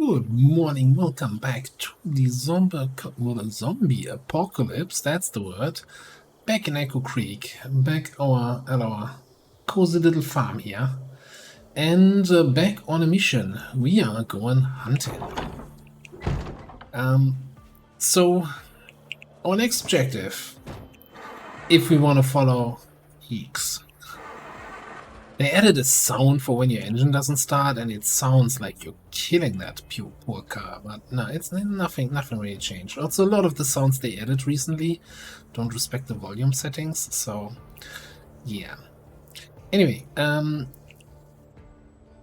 Good morning, welcome back to the zombie apocalypse, that's the word. Back in Echo Creek, back at our cozy little farm here. And back on a mission, we are going hunting. So, our next objective, if we want to follow Heeks. They added a sound for when your engine doesn't start, and it sounds like you're killing that poor car. But no, it's nothing really changed. Also, a lot of the sounds they added recently don't respect the volume settings, so yeah. Anyway,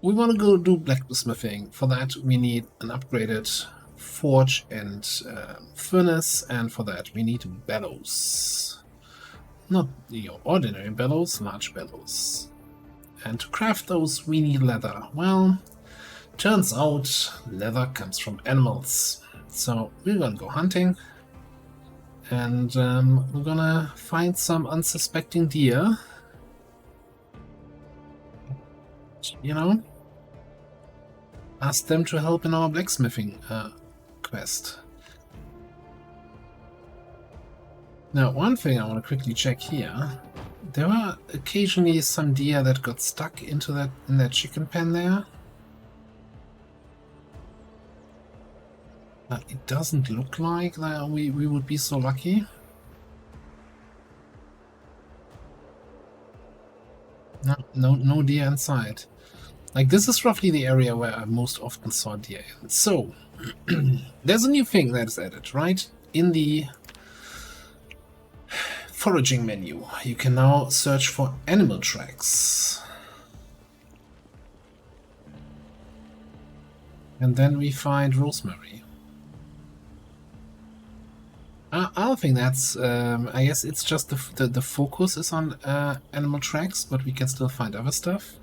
we want to go do blacksmithing. For that, we need an upgraded forge and furnace, and for that, we need bellows. Not your ordinary bellows, large bellows. And to craft those, we need leather. Well, turns out leather comes from animals. So we're gonna go hunting. And we're gonna find some unsuspecting deer. You know? Ask them to help in our blacksmithing quest. Now, one thing I want to quickly check here. There were occasionally some deer that got stuck in that chicken pen there. It doesn't look like that we would be so lucky. No deer inside. Like, this is roughly the area where I most often saw deer in. So, there's a new thing that is added, right? In the foraging menu, you can now search for animal tracks. And then we find rosemary. I don't think that's... I guess it's just the focus is on animal tracks, but we can still find other stuff.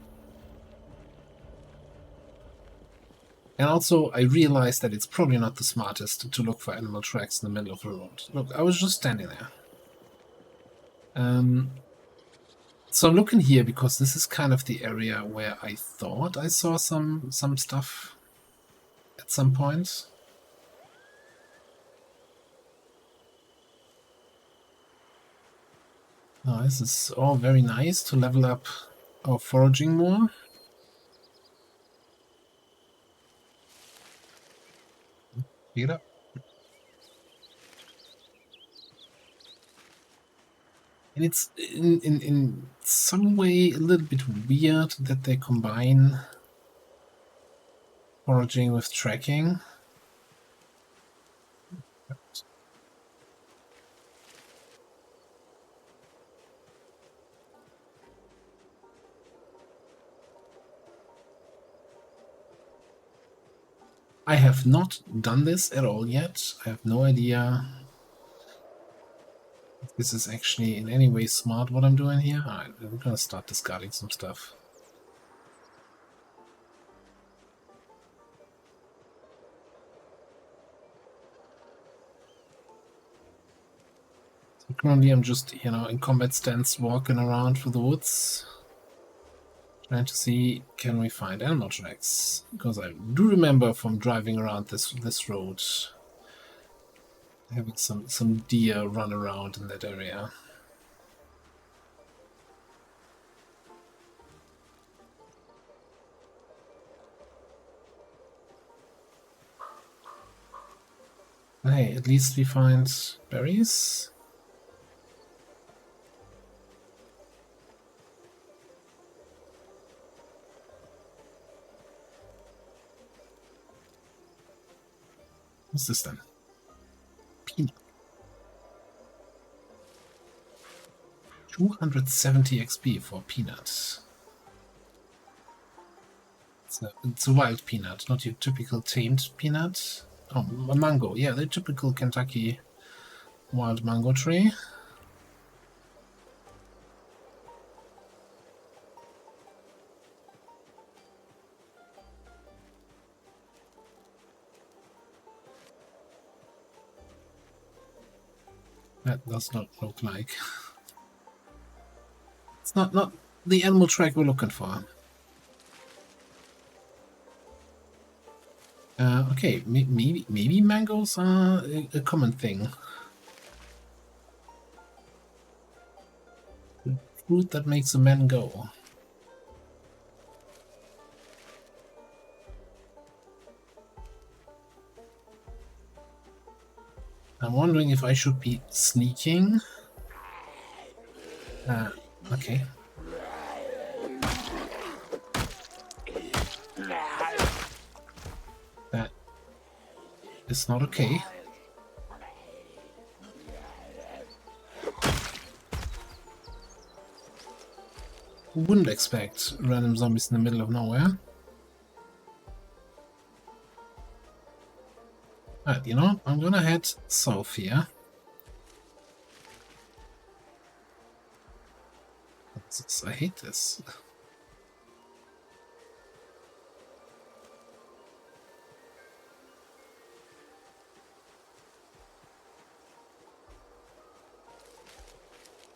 And also, I realized that it's probably not the smartest to look for animal tracks in the middle of the road. Look, I was just standing there. So I'm looking here because this is kind of the area where I thought I saw some stuff at some point. Now, this is all very nice to level up our foraging more. Pick it up. And it's in some way a little bit weird that they combine foraging with tracking. I have not done this at all yet. I have no idea if this is actually in any way smart what I'm doing here. Alright, I'm gonna start discarding some stuff. So currently I'm just, in combat stance walking around through the woods. Trying to see, can we find animal tracks? Because I do remember from driving around this road having some deer run around in that area. Hey, at least we find berries. What's this then? Peanut. 270 XP for peanuts. It's a wild peanut, not your typical tamed peanut. Oh, a mango. Yeah, the typical Kentucky wild mango tree. That does not look like. It's not the animal track we're looking for. Okay, maybe mangoes are a common thing. The fruit that makes a man go. I'm wondering if I should be sneaking. Okay. That is not okay. Wouldn't expect random zombies in the middle of nowhere. Alright, you know, I'm gonna head south here. I hate this.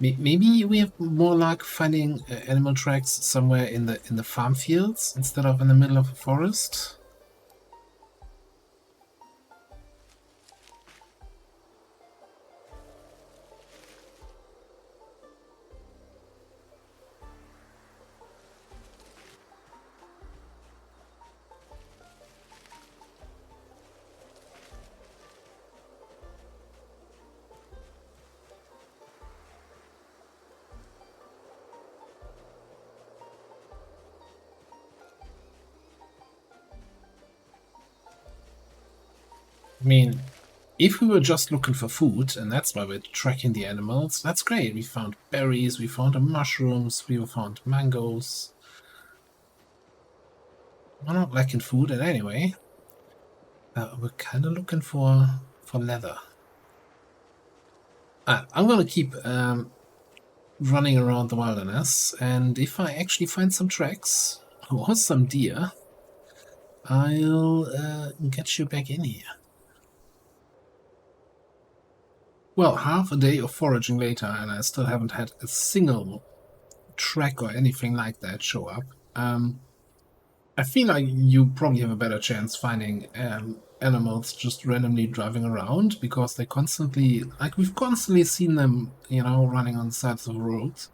Maybe we have more luck finding animal tracks somewhere in the farm fields instead of in the middle of a forest. I mean, if we were just looking for food, and that's why we're tracking the animals, that's great. We found berries, we found mushrooms, we found mangoes. We're not lacking food, and anyway, we're kind of looking for leather. I'm gonna keep running around the wilderness, and if I actually find some tracks or some deer, I'll get you back in here. Well, half a day of foraging later, and I still haven't had a single track or anything like that show up. I feel like you probably have a better chance finding animals just randomly driving around, because they constantly, like, we've constantly seen them, you know, running on the sides of the roads.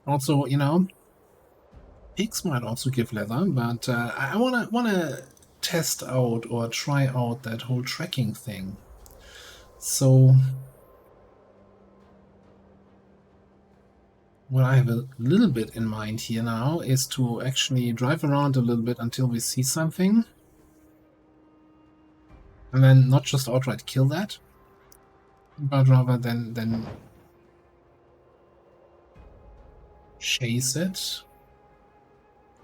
Also, you know, pigs might also give leather, but I wanna test out or try out that whole tracking thing. So what I have a little bit in mind here now is to actually drive around a little bit until we see something, and then not just outright kill that, but rather than chase it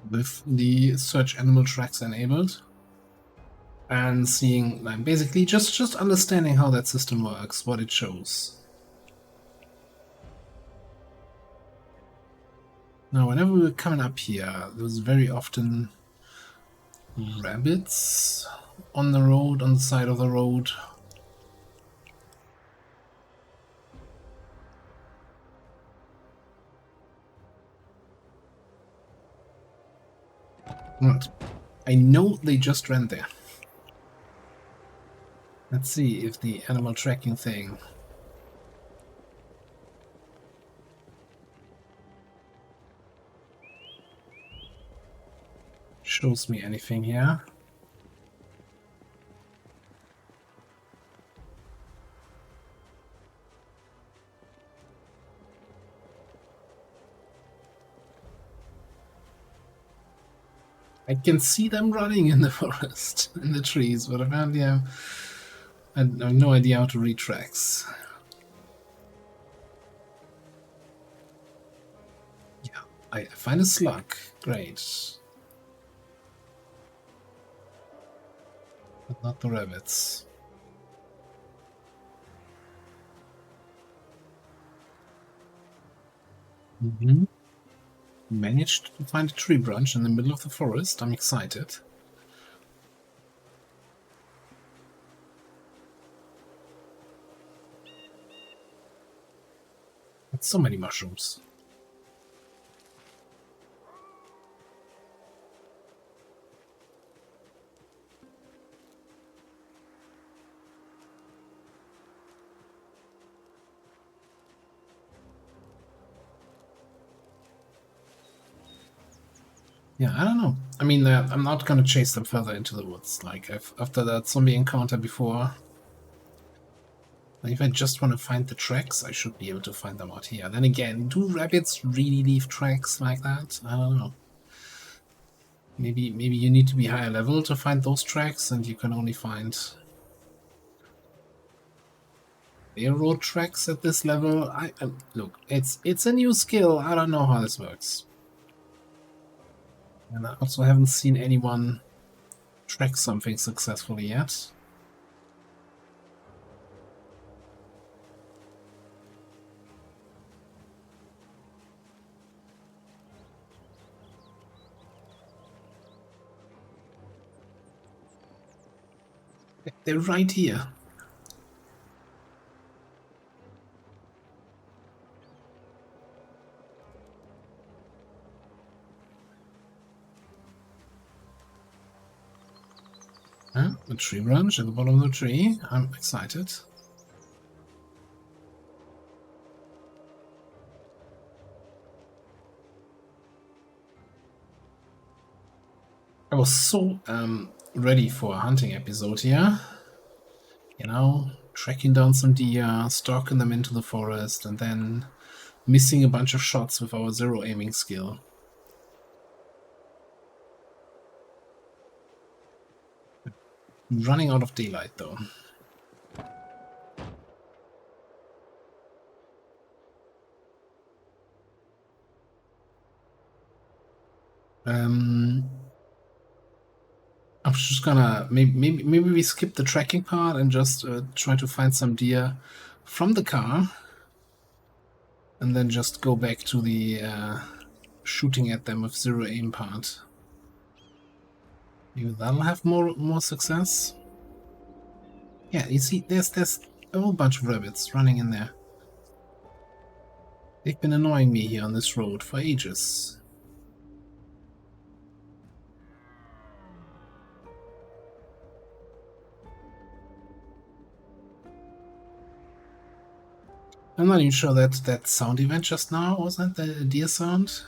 with the search animal tracks enabled, and seeing, like, basically just understanding how that system works, what it shows. Now, whenever we were coming up here, there was very often rabbits on the road, on the side of the road. Right. I know they just ran there. Let's see if the animal tracking thing shows me anything here. I can see them running in the forest, in the trees, but apparently I have no idea how to read tracks. Yeah, I find a slug. Great. But not the rabbits. Managed to find a tree branch in the middle of the forest. I'm excited. That's so many mushrooms. Yeah, I don't know. I mean, I'm not gonna chase them further into the woods. Like, after that zombie encounter before, if I just want to find the tracks, I should be able to find them out here. Then again, do rabbits really leave tracks like that? I don't know. Maybe you need to be higher level to find those tracks, and you can only find railroad tracks at this level. I look, it's a new skill. I don't know how this works, and I also haven't seen anyone track something successfully yet. They're right here. Huh? A tree branch at the bottom of the tree. I'm excited. I was so ready for a hunting episode here. You know, tracking down some deer, stalking them into the forest, and then missing a bunch of shots with our zero aiming skill. Running out of daylight, though. I'm just gonna maybe we skip the tracking part and just try to find some deer from the car, and then just go back to the shooting at them with zero aim part. Maybe that'll have more success. Yeah, you see, there's a whole bunch of rabbits running in there. They've been annoying me here on this road for ages. I'm not even sure that sound event just now wasn't the deer sound.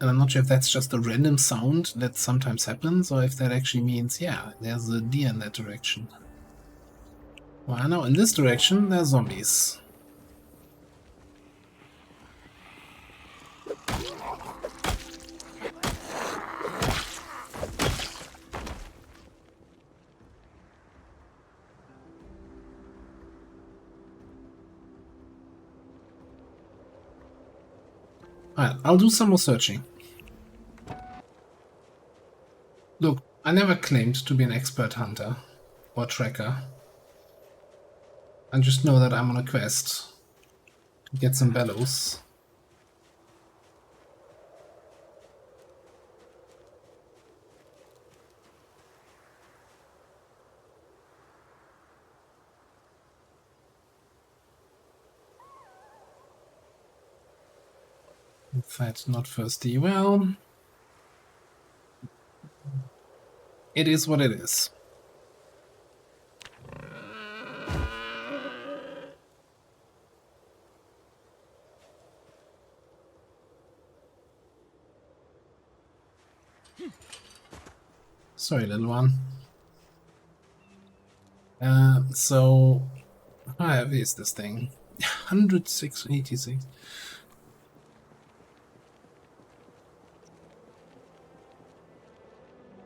And I'm not sure if that's just a random sound that sometimes happens, or if that actually means, yeah, there's a deer in that direction. Well, I know in this direction there's zombies. Alright, I'll do some more searching. Look, I never claimed to be an expert hunter or tracker. I just know that I'm on a quest to get some bellows. In fact, not thirsty. Well, it is what it is. Sorry, little one. So how heavy is this thing? 186.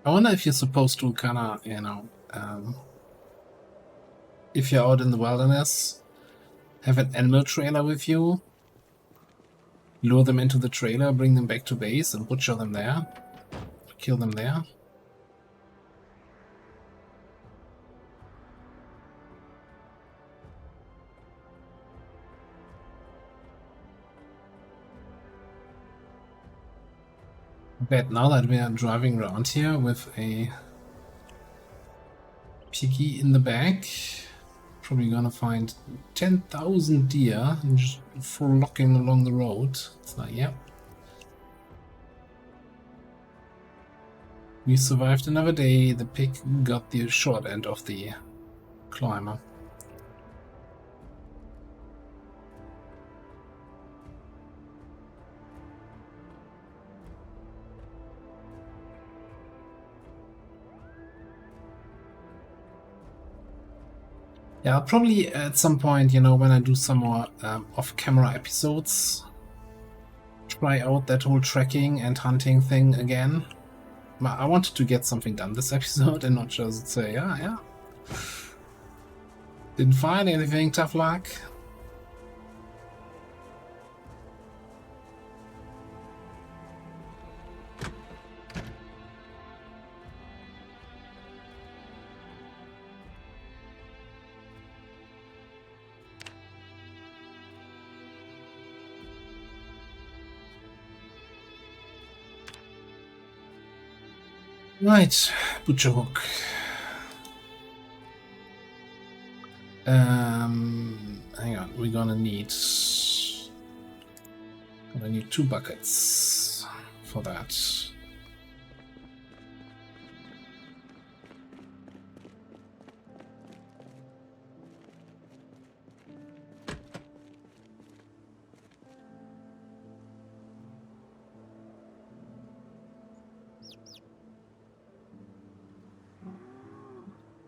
I wonder if you're supposed to kinda, you know, if you're out in the wilderness, have an animal trailer with you, lure them into the trailer, bring them back to base, and butcher them there, kill them there. Bet now that we are driving around here with a piggy in the back, probably gonna find 10,000 deer and just frolicking along the road. It's like, yep. We survived another day. The pig got the short end of the climber. Yeah, I'll probably at some point, you know, when I do some more off-camera episodes, try out that whole tracking and hunting thing again. I wanted to get something done this episode and not just say, yeah. Didn't find anything, tough luck. Right, butcher hook. Hang on, we're gonna need 2 buckets for that.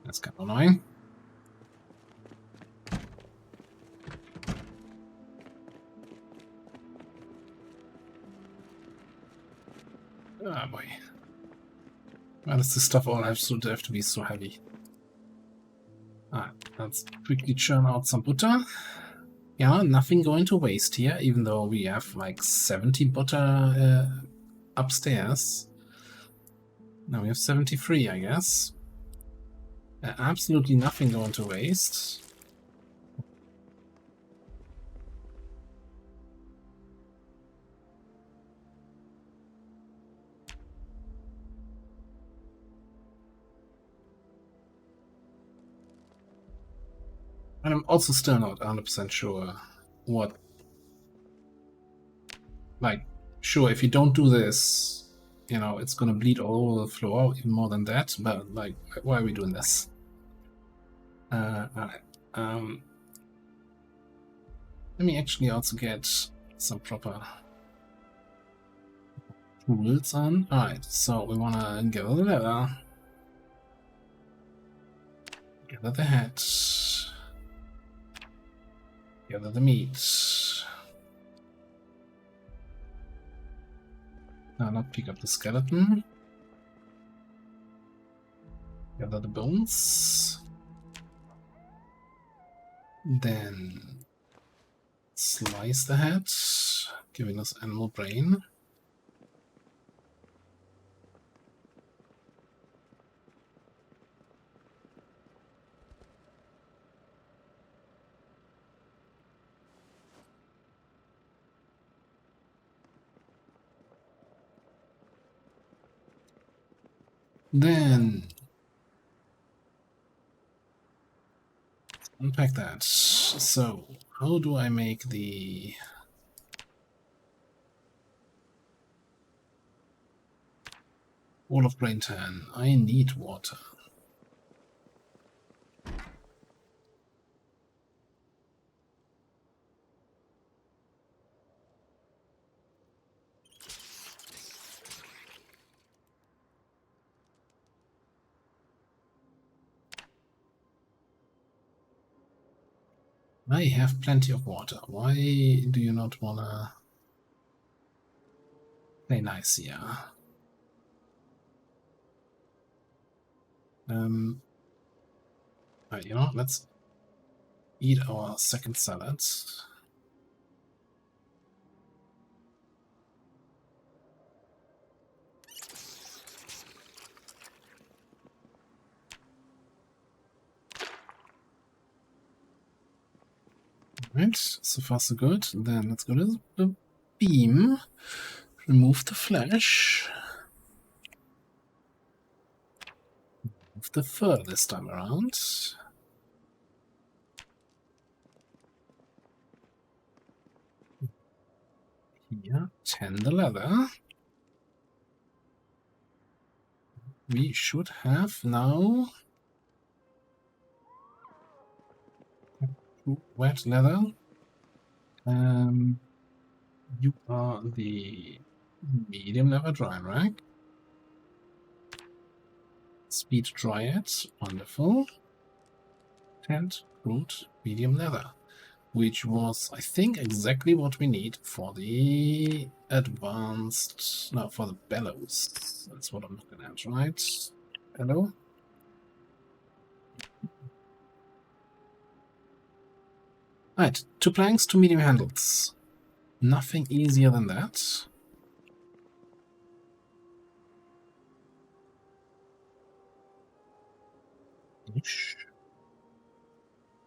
That's kind of annoying. Ah, boy. Why does this stuff all have to be so heavy? Alright, let's quickly churn out some butter. Yeah, nothing going to waste here, even though we have like 70 butter upstairs. Now we have 73, I guess. Absolutely nothing going to waste. And I'm also still not 100% sure what... Like, sure, if you don't do this, you know, it's gonna bleed all over the floor, even more than that, but, like, why are we doing this? Alright. Let me actually also get some proper tools on. Alright, so we wanna gather the leather. Gather the hat. Gather the meat. Now not pick up the skeleton. Gather the bones. Then slice the head, giving us animal brain. Then unpack that. So, how do I make the wall of brain tan? I need water. I have plenty of water. Why do you not wanna play nice here? Right, you know, let's eat our second salad. Right, so far so good. Then let's go to the beam. Remove the flesh. Remove the fur this time around. Here, tan the leather. We should have now wet leather. You are the medium leather dry rack. Speed dry it. Wonderful. Tent. Crude medium leather, which was, I think, exactly what we need for the advanced, no, for the bellows. That's what I'm looking at, right? Hello? Right, 2 planks, 2 medium handles. Nothing easier than that.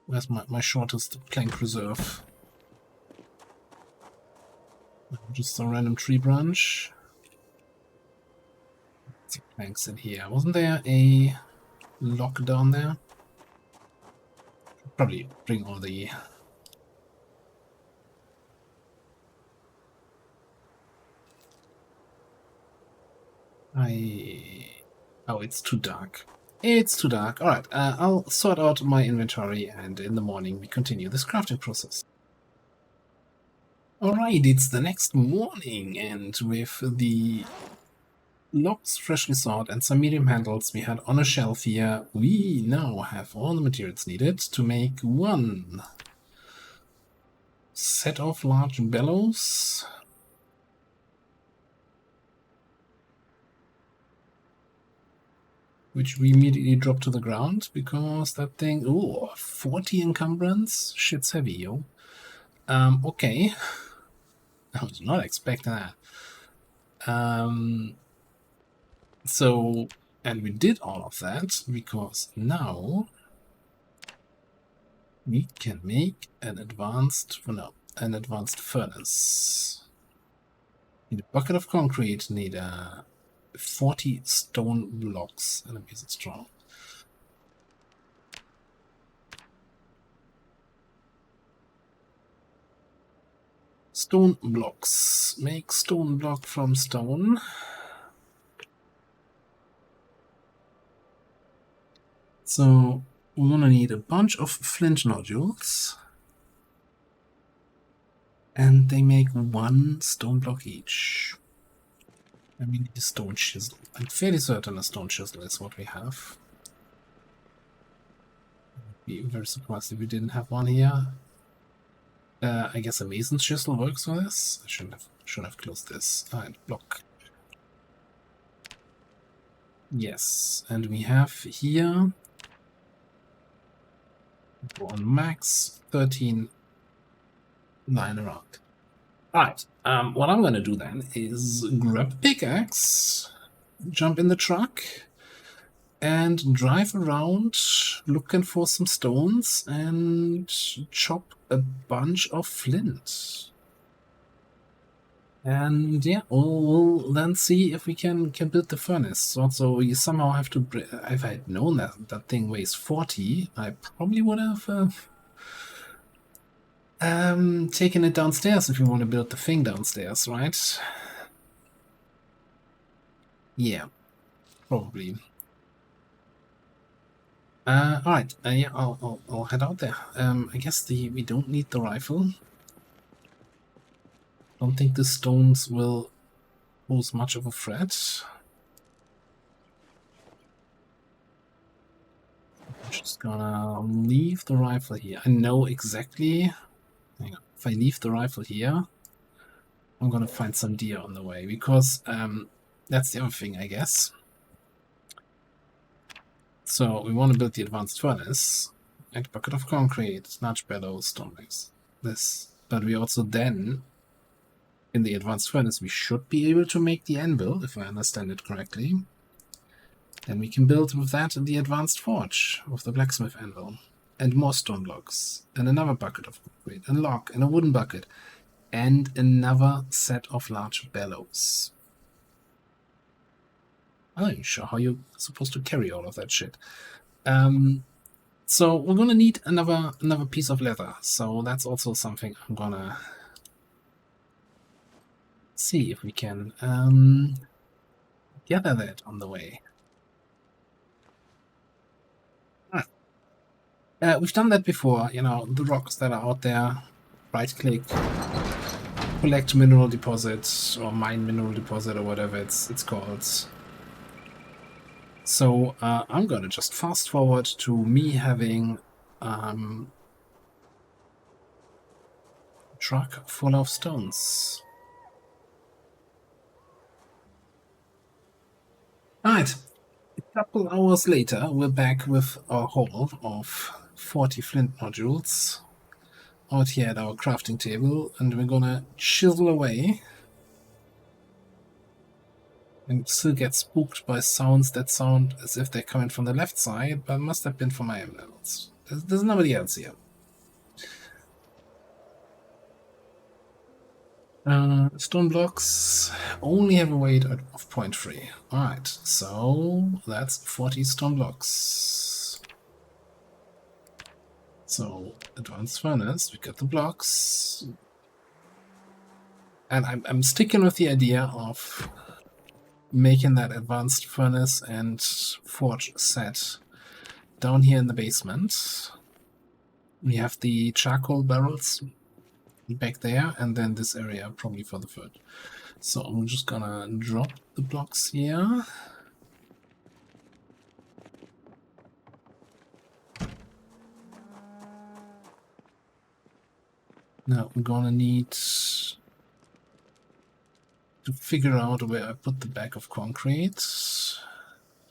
Where's my shortest plank reserve? Just a random tree branch. Some planks in here. Wasn't there a lock down there? Probably bring all the... Oh, it's too dark. It's too dark. Alright, I'll sort out my inventory, and in the morning we continue this crafting process. Alright, it's the next morning, and with the logs freshly sawed and some medium handles we had on a shelf here, we now have all the materials needed to make 1 set of large bellows. Which we immediately drop to the ground because that thing, oh, 40 encumbrance? Shit's heavy, yo. Okay. I was not expecting that. So, and we did all of that because now we can make an advanced furnace. Need a bucket of concrete, need 40 stone blocks, and a piece of straw. Stone blocks. Make stone block from stone. So we're gonna need a bunch of flint nodules. And they make 1 stone block each. And we need a stone chisel. I'm fairly certain a stone chisel is what we have. I'd be very surprised if we didn't have one here. I guess a mason's chisel works for this. I should have closed this. And block. Yes, and we have here on max 13 lying around. Alright, what I'm gonna do then is grab a pickaxe, jump in the truck, and drive around looking for some stones and chop a bunch of flint. And yeah, we'll then see if we can build the furnace. Also, we somehow have to... If I had known that thing weighs 40, I probably would have taken it downstairs if you want to build the thing downstairs, right? Yeah, probably. Alright, yeah, I'll head out there. I guess we don't need the rifle. Don't think the stones will pose much of a threat. I'm just gonna leave the rifle here. I know exactly... Hang on. If I leave the rifle here, I'm gonna find some deer on the way, because that's the other thing, I guess. So we want to build the advanced furnace, and a bucket of concrete, large bellows, stone bricks. This, but we also then, in the advanced furnace, we should be able to make the anvil, if I understand it correctly. Then we can build with that in the advanced forge, with the blacksmith anvil, and more stone blocks, and another bucket of concrete, and log, and a wooden bucket, and another set of large bellows. I'm not even sure how you're supposed to carry all of that shit. So we're gonna need another piece of leather. So that's also something I'm gonna see if we can gather that on the way. We've done that before, you know, the rocks that are out there. Right-click, collect mineral deposits, or mine mineral deposit, or whatever it's called. So I'm gonna just fast forward to me having truck full of stones. Alright, a couple hours later, we're back with our haul of 40 flint modules out here at our crafting table, and we're gonna chisel away and still get spooked by sounds that sound as if they're coming from the left side, but must have been from my emeralds. There's nobody else here. Stone blocks only have a weight of 0.3. Alright, so that's 40 stone blocks. So, advanced furnace, we got the blocks. And I'm sticking with the idea of making that advanced furnace and forge set down here in the basement. We have the charcoal barrels back there, and then this area probably for the food. So I'm just gonna drop the blocks here. Now I'm gonna need to figure out where I put the bag of concrete.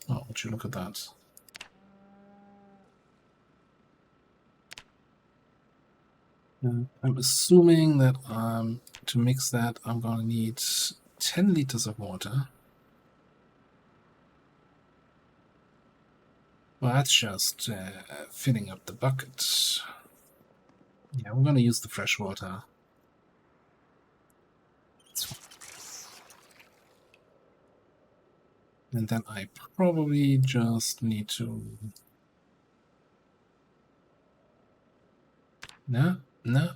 Oh, would you look at that? I'm assuming that to mix that, I'm gonna need 10 liters of water. Well, that's just filling up the bucket. Yeah, we're gonna use the fresh water. And then I probably just need to... No,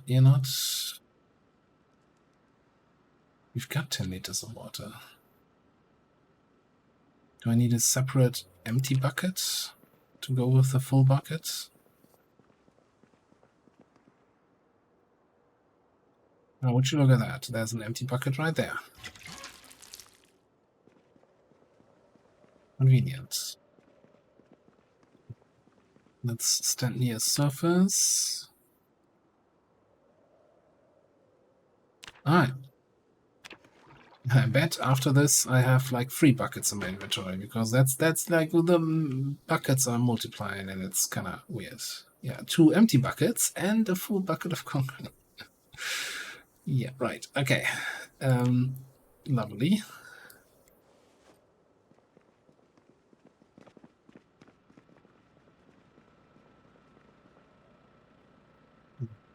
you're not... We've got 10 liters of water. Do I need a separate empty bucket to go with the full bucket? Now, would you look at that? There's an empty bucket right there. Convenient. Let's stand near surface. Alright. I bet after this I have like 3 buckets in my inventory, because that's like the buckets are multiplying and it's kind of weird. Yeah, 2 empty buckets and a full bucket of concrete. Yeah, right. Okay. Lovely.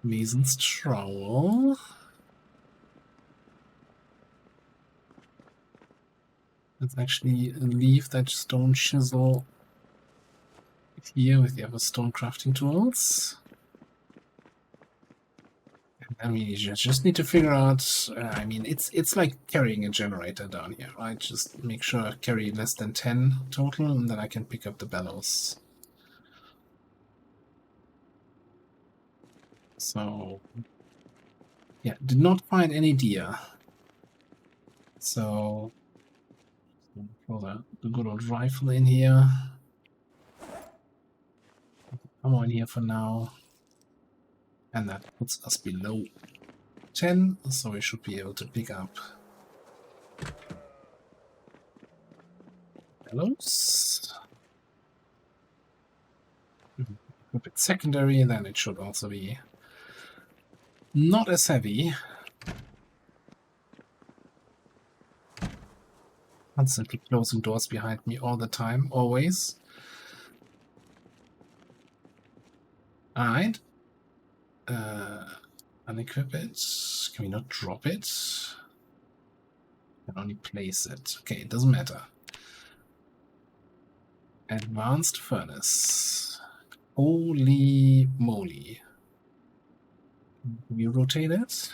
Mason's trowel. Let's actually leave that stone chisel here with the other stone crafting tools. I mean, you just need to figure out, I mean, it's like carrying a generator down here, right? Just make sure I carry less than 10 total, and then I can pick up the bellows. So, yeah, did not find any deer. So, throw the good old rifle in here. Come on here for now. And that puts us below 10, so we should be able to pick up bellows. If it's secondary, then it should also be not as heavy. Constantly closing doors behind me all the time, always. Alright. Unequip it. Can we not drop it? Can only place it. Okay, it doesn't matter. Advanced furnace. Holy moly. Can we rotate it?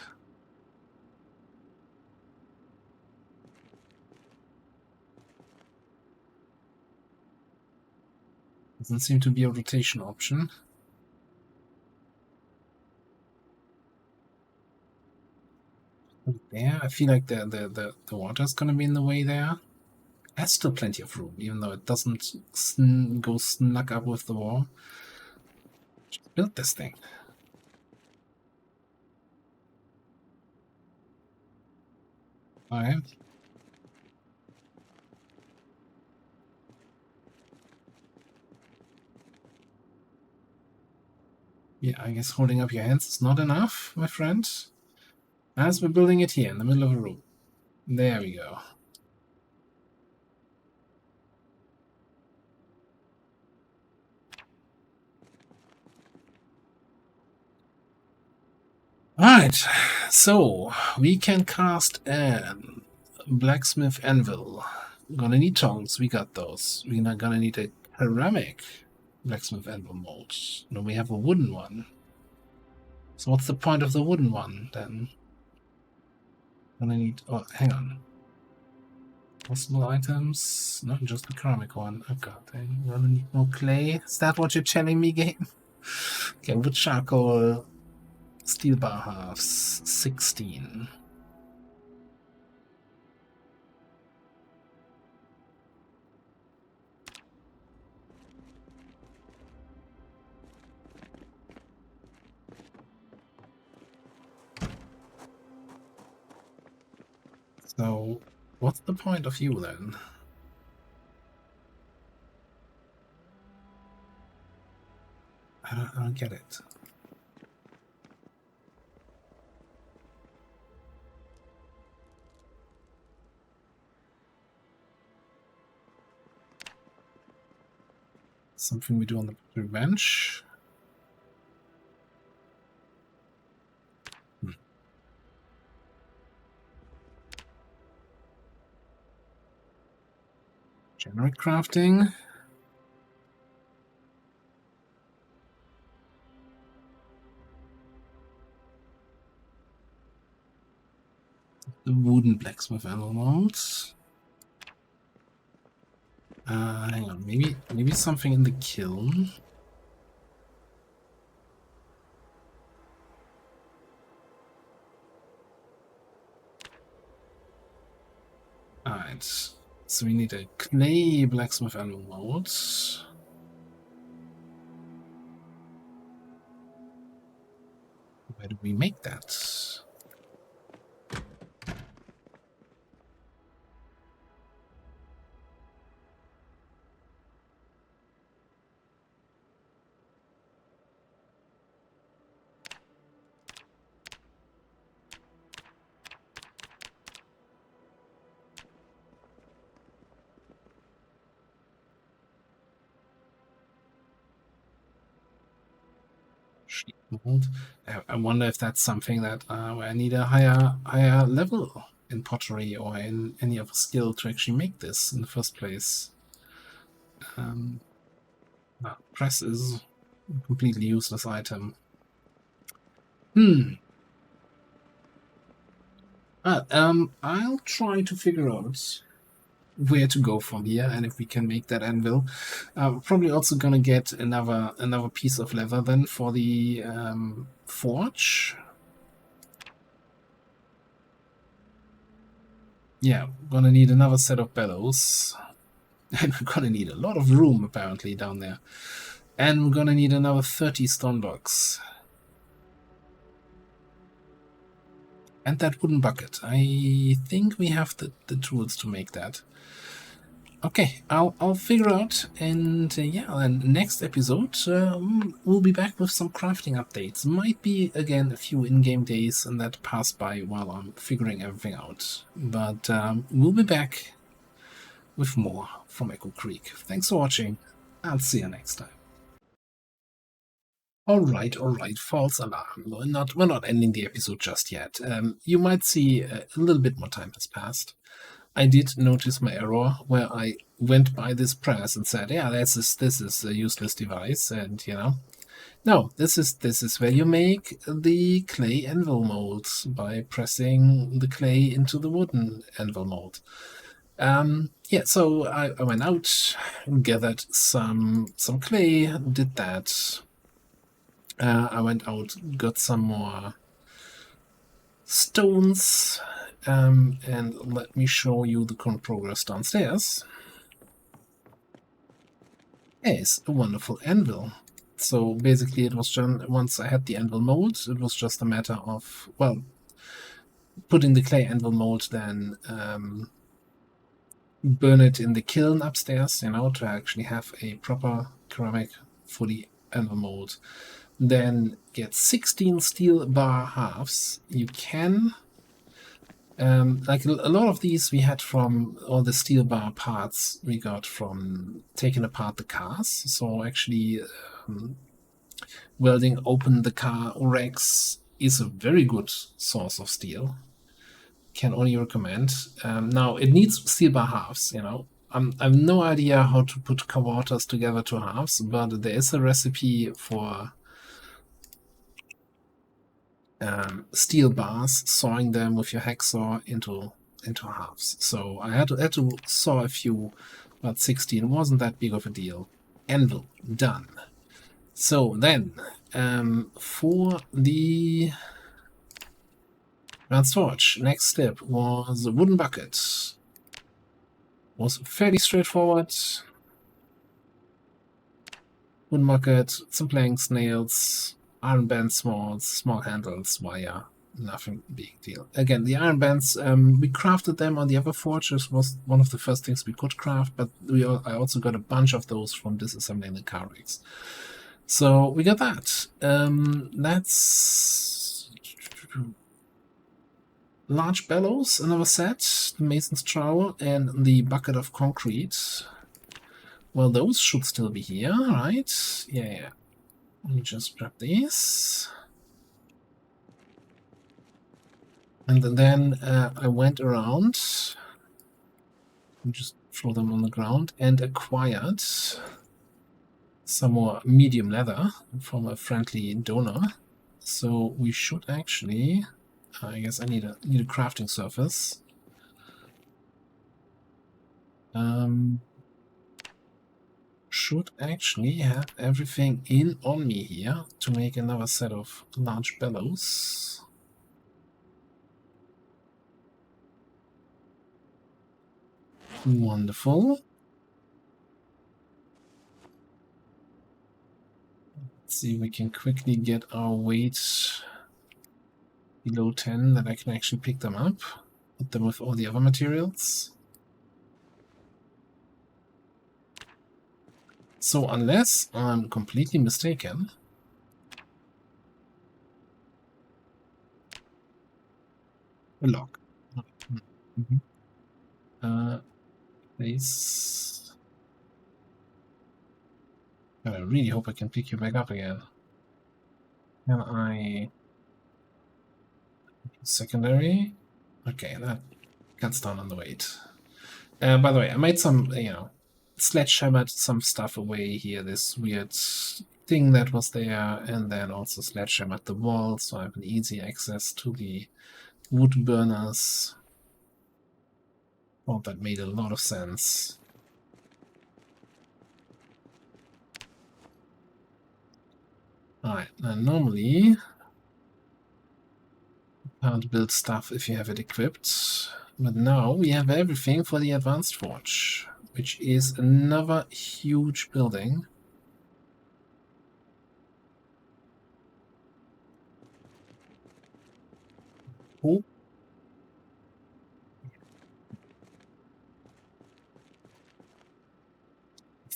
Doesn't seem to be a rotation option. There, I feel like the water's gonna be in the way there. There's still plenty of room, even though it doesn't go snug up with the wall. Just build this thing. Alright. Yeah, I guess holding up your hands is not enough, my friend. As we're building it here in the middle of a room. There we go. Alright, so we can cast an blacksmith anvil. Gonna need tongs, we got those. We're not gonna need a ceramic blacksmith anvil mold. No, we have a wooden one. So what's the point of the wooden one then? Gonna need, oh, hang on. Possible items, not just the ceramic one. Oh god, I'm gonna need more clay. Is that what you're telling me, game? Okay, wood charcoal, steel bar halves, 16. So, what's the point of you then? I don't get it. Something we do on the bench. Generic crafting. The wooden blacksmith anvil molds. Hang on, maybe something in the kiln. Alright, so we need a clay blacksmith anvil mold. Where do we make that? Sheet mold. I wonder if that's something that where I need a higher level in pottery or in any other skill to actually make this in the first place. Press is a completely useless item. I'll try to figure out where to go from here and if we can make that anvil. Probably also gonna get another piece of leather then for the forge. Yeah, gonna need another set of bellows. And we're gonna need a lot of room apparently down there. And we're gonna need another 30 stone blocks. And that wooden bucket. I think we have the tools to make that. Okay, I'll figure out, and yeah, and next episode we'll be back with some crafting updates. Might be again a few in-game days, and that pass by while I'm figuring everything out. But we'll be back with more from Echo Creek. Thanks for watching. I'll see you next time. All right, false alarm. We're not ending the episode just yet. You might see a little bit more time has passed. I did notice my error where I went by this press and said, yeah, this is a useless device, and you know, no, this is where you make the clay anvil mold by pressing the clay into the wooden anvil mold. Yeah, so I went out, gathered some clay, did that. I went out, got some more stones, and let me show you the current progress downstairs. Yes, a wonderful anvil. So basically, it was just once I had the anvil mold, it was just a matter of, well, putting the clay anvil mold, then burn it in the kiln upstairs, to actually have a proper ceramic fully anvil mold. Then get 16 steel bar halves. You can, like a lot of these we had from all the steel bar parts we got from taking apart the cars. So actually welding open the car racks is a very good source of steel. Can only recommend. Now it needs steel bar halves, I have no idea how to put quarters together to halves, but there is a recipe for steel bars, sawing them with your hacksaw into halves. So I had to saw a few, but 16 wasn't that big of a deal. Anvil done. So then for the advanced forge, next step was a wooden bucket. Was fairly straightforward. Wooden bucket, some planks, nails, iron bands, small handles, wire, nothing big deal. Again, the iron bands, we crafted them on the other forges, was one of the first things we could craft, but I also got a bunch of those from disassembling the car rigs. So we got that. That's large bellows, another set, the mason's trowel, and the bucket of concrete. Well, those should still be here, right? Yeah. Let me just grab these. And then I went around and just throw them on the ground and acquired some more medium leather from a friendly donor. So we should actually, I guess I need a crafting surface. Should actually have everything in on me here to make another set of large bellows. Wonderful. Let's see if we can quickly get our weight below 10, that I can actually pick them up, put them with all the other materials. So unless I'm completely mistaken, a lock. Please. I really hope I can pick you back up again. Can I? Secondary? Okay, that cuts down on the weight. By the way, I made some, sledgehammered some stuff away here, this weird thing that was there, and then also sledgehammered the wall, so I have an easy access to the wood burners. Oh, that made a lot of sense. Alright, now normally you can't build stuff if you have it equipped, but now we have everything for the advanced forge, which is another huge building. Oh.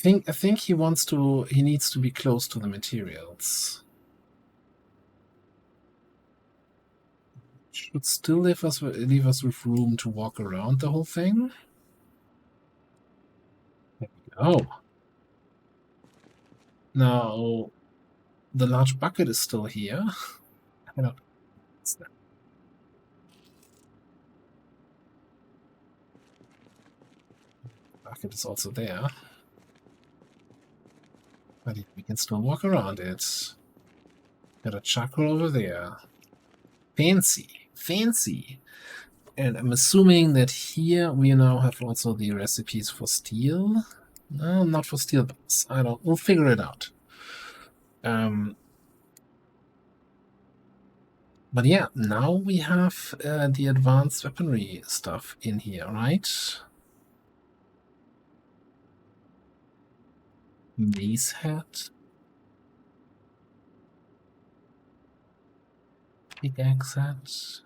I think he needs to be close to the materials. Should still leave us with room to walk around the whole thing. There we go. Now the large bucket is still here. I don't. Bucket is also there, but we can still walk around it. Got a charcoal over there. Fancy. And I'm assuming that here we now have also the recipes for steel. No, not for steel bars. We'll figure it out. But yeah, now we have the advanced weaponry stuff in here, right? Mace hat. pickaxe set.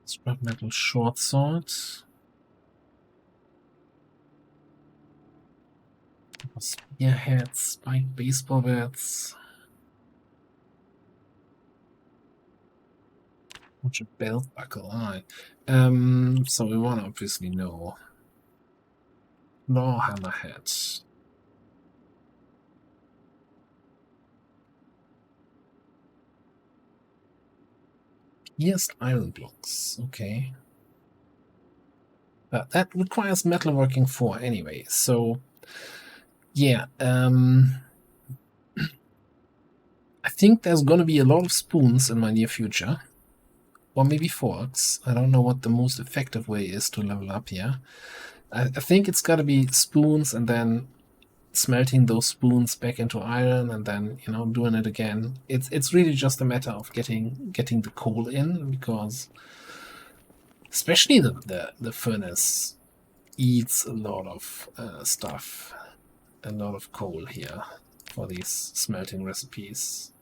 Scrap metal short sword. Spearheads, spiked baseball bats. What's a belt buckle? Alright. So we want to obviously know. Law hammerhead. Pierced iron blocks. Okay. That requires metalworking 4 anyway, so yeah, I think there's gonna be a lot of spoons in my near future. Or maybe forks. I don't know what the most effective way is to level up here. I think it's gotta be spoons and then smelting those spoons back into iron and then, you know, doing it again. It's really just a matter of getting the coal in, because especially the furnace eats a lot of stuff, a lot of coal here for these smelting recipes.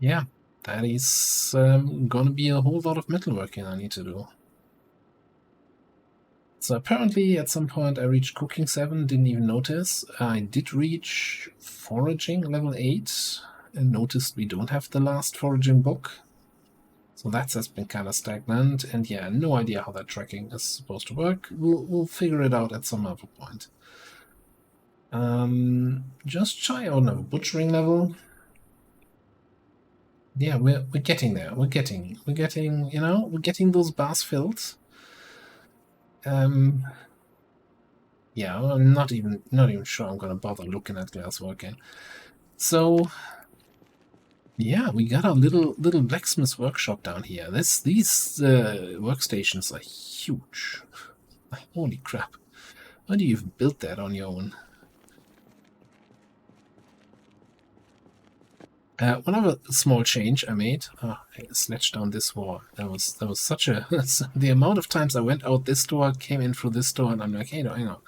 Yeah, that is gonna be a whole lot of metalworking I need to do. So apparently at some point I reached cooking 7, didn't even notice. I did reach foraging level 8 and noticed we don't have the last foraging book. So that has been kind of stagnant, and yeah, no idea how that tracking is supposed to work. We'll figure it out at some other point. Just shy on a butchering level. Yeah, we're getting there. We're getting, you know, we're getting those bars filled. Yeah, I'm not even sure I'm gonna bother looking at glassworking. So yeah, we got a little blacksmith workshop down here. These workstations are huge. Holy crap! How do you even build that on your own? One other small change I made. I snatched down this wall. That was such a the amount of times I went out this door, came in through this door, and I'm like, hey, no, hang on,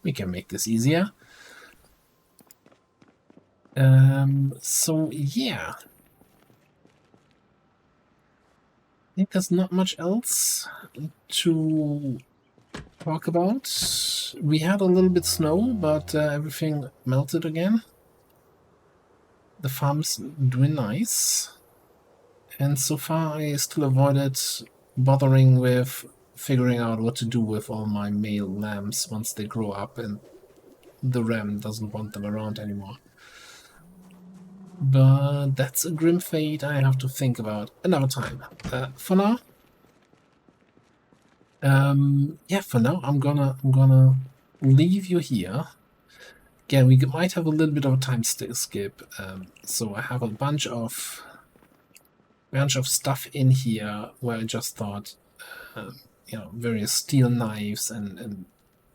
we can make this easier. So yeah, I think there's not much else to talk about. We had a little bit snow, but everything melted again. The farm's doing nice. And so far I still avoided bothering with figuring out what to do with all my male lambs once they grow up and the ram doesn't want them around anymore. But that's a grim fate I have to think about another time. For now, yeah, for now I'm gonna leave you here. Again, we might have a little bit of a time skip. So I have a bunch of stuff in here where I just thought, you know, various steel knives and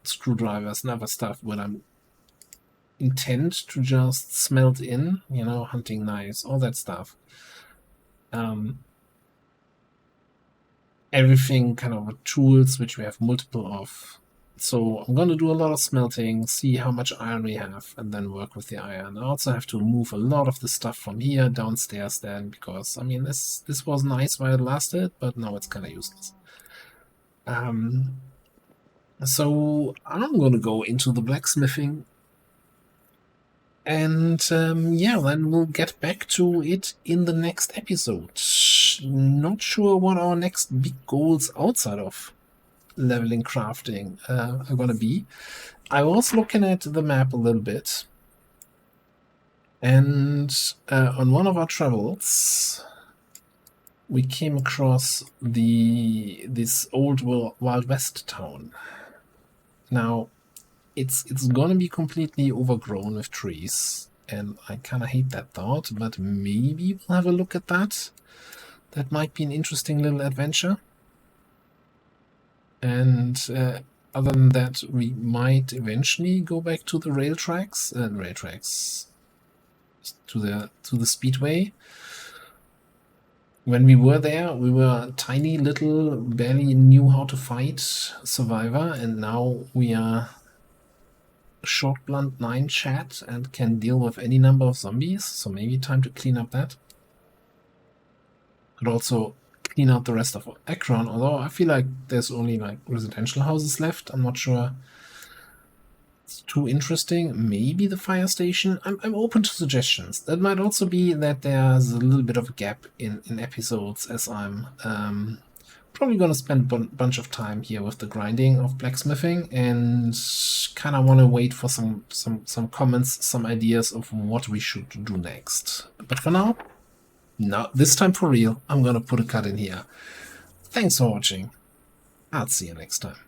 screwdrivers and other stuff when I'm intend to just smelt in, you know, hunting knives, all that stuff. Everything kind of tools which we have multiple of. So I'm going to do a lot of smelting, see how much iron we have, and then work with the iron. I also have to move a lot of the stuff from here downstairs then, because, I mean, this was nice while it lasted, but now it's kind of useless. So I'm going to go into the blacksmithing, and yeah, then we'll get back to it in the next episode. Not sure what our next big goals outside of leveling crafting are gonna be. I was looking at the map a little bit, and on one of our travels we came across this old Wild West town. Now it's gonna be completely overgrown with trees, and I kind of hate that thought, but maybe we'll have a look at that. That might be an interesting little adventure. And other than that, we might eventually go back to the rail tracks, to the speedway. When we were there, we were a tiny little, barely knew how to fight survivor, and now we are short blunt 9 chat and can deal with any number of zombies, so maybe time to clean up that. Could also clean out the rest of Akron, although I feel like there's only like residential houses left. I'm not sure it's too interesting. Maybe the fire station. I'm open to suggestions. That might also be that there's a little bit of a gap in episodes, as I'm probably going to spend a bunch of time here with the grinding of blacksmithing and kind of want to wait for some comments, some ideas of what we should do next. But for now, this time for real, I'm going to put a cut in here. Thanks for watching. I'll see you next time.